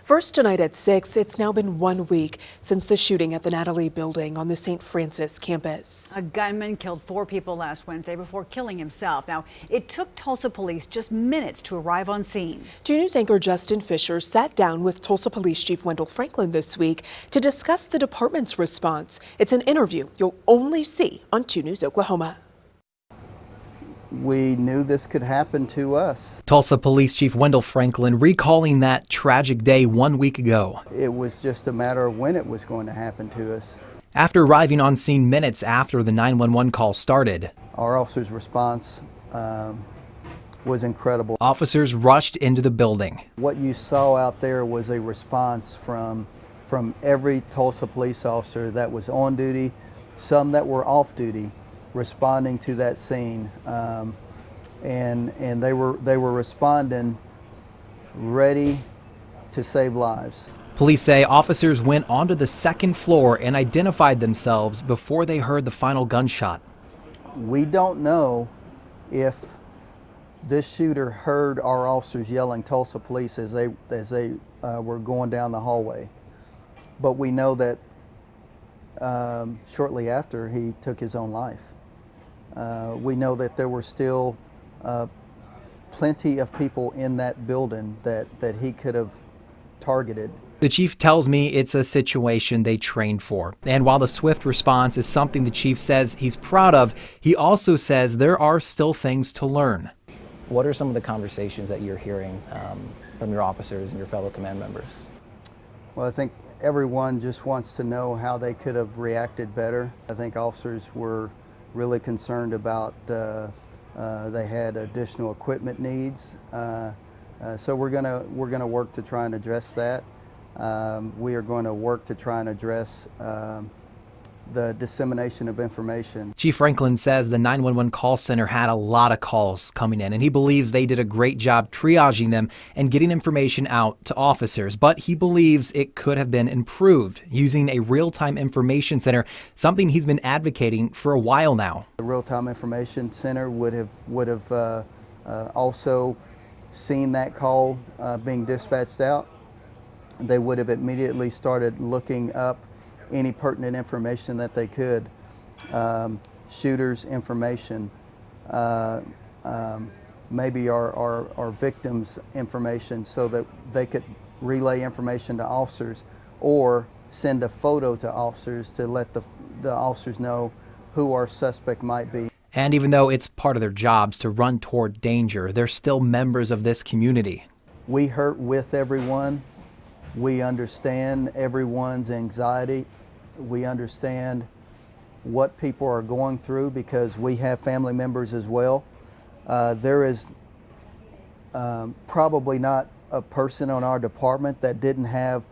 First tonight at 6, it's now been 1 week since the shooting at the Natalie building on the St. Francis campus. A gunman killed 4 people last Wednesday before killing himself. Now, it took Tulsa police just minutes to arrive on scene. 2 News anchor Justin Fisher sat down with Tulsa Police Chief Wendell Franklin this week to discuss the department's response. It's an interview you'll only see on 2 News Oklahoma. We knew this could happen to us. Tulsa Police Chief Wendell Franklin recalling that tragic day 1 week ago. It was just a matter of when it was going to happen to us. After arriving on scene minutes after the 911 call started, Our officer's response was incredible. officers rushed into the building. What you saw out there was a response from every Tulsa police officer that was on duty, some that were off duty, responding to that scene, and they were responding ready to save lives. Police say officers went onto the second floor and identified themselves before they heard the final gunshot. We don't know if this shooter heard our officers yelling Tulsa police as they were going down the hallway, but we know that shortly after he took his own life. We know that there were still plenty of people in that building that he could have targeted. The chief tells me it's a situation they trained for. And while the swift response is something the chief says he's proud of, he also says there are still things to learn. What are some of the conversations that you're hearing from your officers and your fellow command members? Well, I think everyone just wants to know how they could have reacted better. I think officers were really concerned about they had additional equipment needs, so we're gonna work to try and address that. We are going to work to try and address the dissemination of information. Chief Franklin says the 911 call center had a lot of calls coming in, and he believes they did a great job triaging them and getting information out to officers. But he believes it could have been improved using a real-time information center, something he's been advocating for a while now. The real-time information center would have also seen that call being dispatched out. They would have immediately started looking up any pertinent information that they could, shooters' information, maybe our victims' information, so that they could relay information to officers or send a photo to officers to let the officers know who our suspect might be. And even though it's part of their jobs to run toward danger, they're still members of this community. We hurt with everyone. We understand everyone's anxiety. We understand what people are going through because we have family members as well. There is probably not a person on our department that didn't have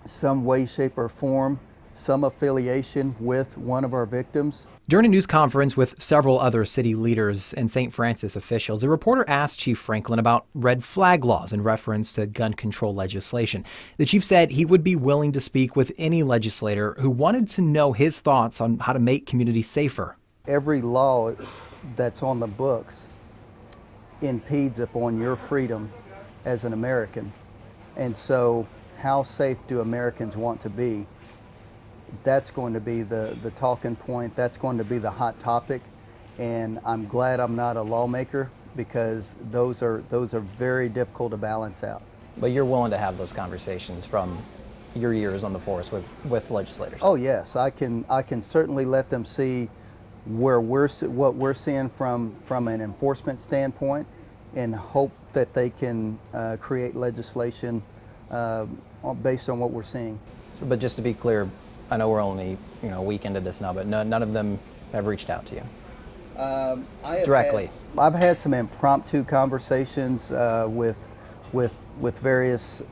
some way, shape, or form some affiliation with one of our victims. During a news conference with several other city leaders and St. Francis officials, a reporter asked Chief Franklin about red flag laws in reference to gun control legislation. The chief said he would be willing to speak with any legislator who wanted to know his thoughts on how to make communities safer. Every law that's on the books impedes upon your freedom as an American. And so how safe do Americans want to be? That's going to be the talking point. That's going to be the hot topic. And I'm glad I'm not a lawmaker because those are very difficult to balance out. But you're willing to have those conversations from your years on the force with legislators? Oh yes, I can certainly let them see what we're seeing from an enforcement standpoint, and hope that they can create legislation based on what we're seeing. So, but just to be clear, I know we're only a week into this now, but none of them have reached out to you directly. I've had some impromptu conversations with various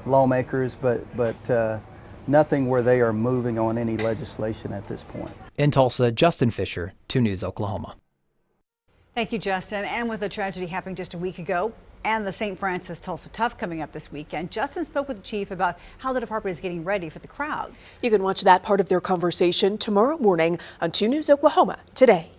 lawmakers, but nothing where they are moving on any legislation at this point. In Tulsa, Justin Fisher, 2 News Oklahoma. Thank you, Justin. And with the tragedy happening just a week ago and the St. Francis Tulsa Tough coming up this weekend, Justin spoke with the chief about how the department is getting ready for the crowds. You can watch that part of their conversation tomorrow morning on 2 News Oklahoma today.